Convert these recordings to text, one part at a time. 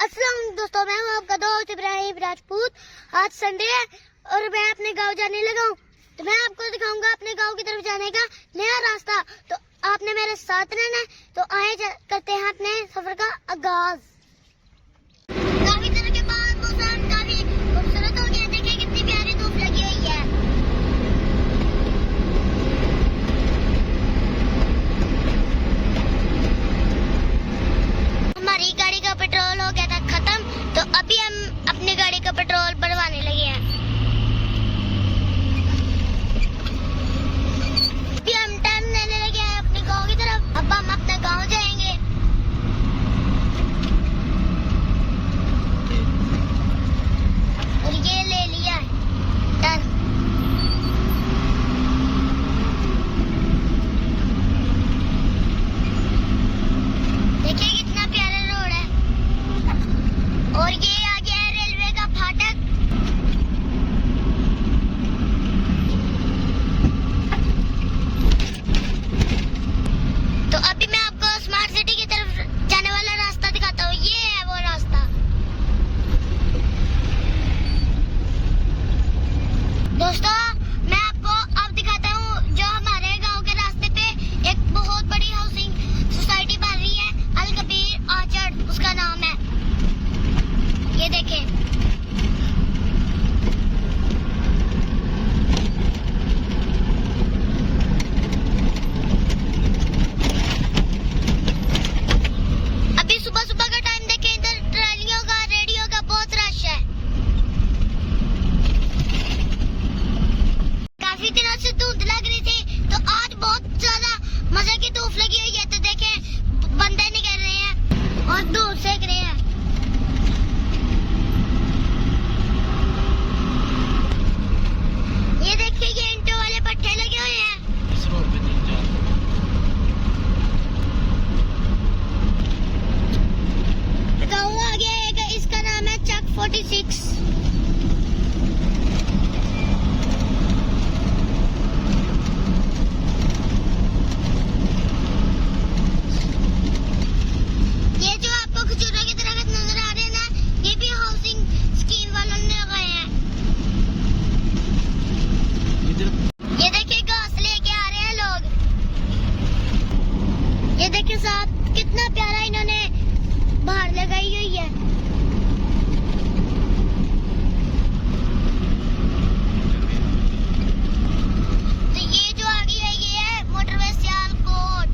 अस्सलाम दोस्तों, मैं हूँ आपका दोस्त इब्राहिम राजपूत। आज संडे है और मैं अपने गांव जाने लगा हूँ, तो मैं आपको दिखाऊंगा अपने गांव की तरफ जाने का नया रास्ता। तो आपने मेरे साथ रहना है, तो आए करते हैं अपने सफर का आगाज। काफी तरह के बाद मौसम काफी खूबसूरत हो गया। देखिए कितनी प्यारी धूप लगी हुई है। हमारी गाड़ी का पेट्रोल हो गया था खत्म, तो अभी हम अपनी गाड़ी का पेट्रोल भरवाने लगे हैं। अभी हम टाइम लेने लगे हैं अपने गांव की तरफ। अब हम अपने गांव जाएंगे। और ये ले लिया टर्न। देखिए कितना प्यारा रोड है। और ये आ गया है रेलवे का फाटक। तो अभी मैं आपको स्मार्ट सिटी की तरफ जाने वाला रास्ता दिखाता हूँ। ये है वो रास्ता। दोस्तों मैं आपको अब दिखाता हूँ जो हमारे गांव के रास्ते पे एक बहुत बड़ी हाउसिंग सोसाइटी बन रही है। अल कबीर आर्चर्ड उसका नाम है। ये देखें। अभी सुबह सुबह का टाइम देखें, इधर ट्रालियों का रेडियो का बहुत रश है। काफी दिनों से धुंध लग रही थी, तो आज बहुत ज्यादा मजे की धूप लगी हुई है। तो देखें बंदे निकल रहे हैं और धूप सेक रहे हैं। ये देखिए ये ईंटों वाले पट्टे लगे हुए हैं। गाँव आ गया है, इसका नाम है चक 46। ये जो आपको खजूरों की दरख्त नजर आ रहे हैं ना, ये भी हाउसिंग स्कीम वालों ने लगाए हैं। ये देखिए घास लेके आ रहे हैं लोग। ये देखिए साथ कितना प्यारा इन्होंने बाहर लगाई हुई है। तो ये जो आ गई है ये है मोटरवे सियालकोट।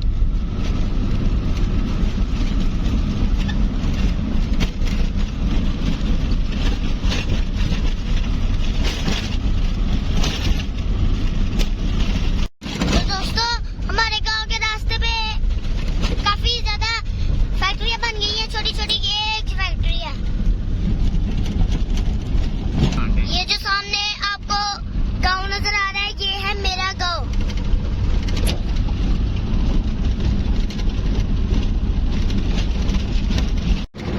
तो दोस्तों हमारे गांव के रास्ते पे काफी ज्यादा फैक्ट्रियां बन गई हैं। छोटी छोटी ये एक फैक्ट्री है। ये जो सामने आपको गांव नजर आ रहा है, ये है मेरा गांव।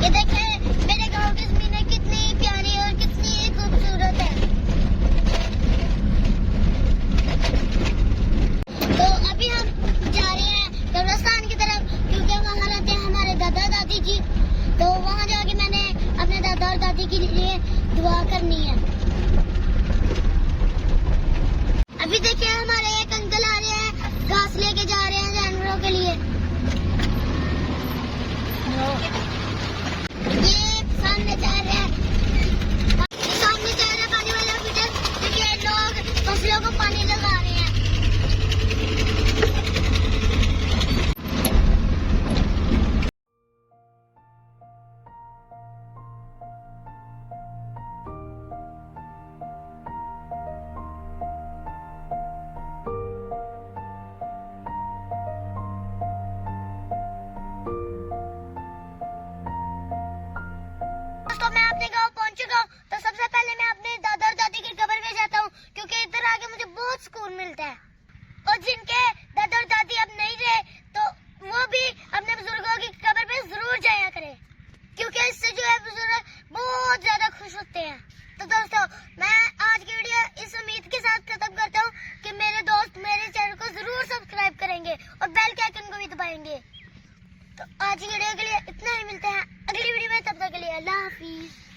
ये देखें मेरे गांव की जमीनें कितनी प्यारी और कितनी खूबसूरत है। तो अभी हम जा रहे हैं कब्रिस्तान की तरफ, क्योंकि वहाँ रहते हैं हमारे दादा दादी जी। तो वहाँ जाके मैंने अपने दादा और दादी के लिए दुआ करनी है। अभी देखिए हमारे एक अंकल आ रहे हैं, घास लेके जा रहे हैं जानवरों के लिए। ये सामने जा रहे हैं, सामने जा रहे हैं पानी वाला फिल्टर। देखिए लोग फसलों को पानी लगा रहे हैं। दोस्तों मैं अपने गांव पहुंच चुका हूं। तो सबसे पहले मैं अपने दादा और दादी की कब्र में जाता हूं, क्योंकि इधर आके मुझे बहुत सुकून मिलता है। और जिनके दादा और दादी अब नहीं रहे, तो वो भी अपने बुजुर्गों की कब्र पे जरूर जाया करें, क्योंकि इससे जो है बुजुर्ग बहुत ज्यादा खुश होते हैं। तो दोस्तों मैं आज की वीडियो इस उम्मीद के साथ खत्म करता हूँ कि मेरे दोस्त मेरे चैनल को जरूर सब्सक्राइब करेंगे और बेल के आइकन को भी दबाएंगे। तो आज की वीडियो के लिए इतना ही। मिलते हैं अगली वीडियो में, तब तक के लिए अल्लाह हाफिज।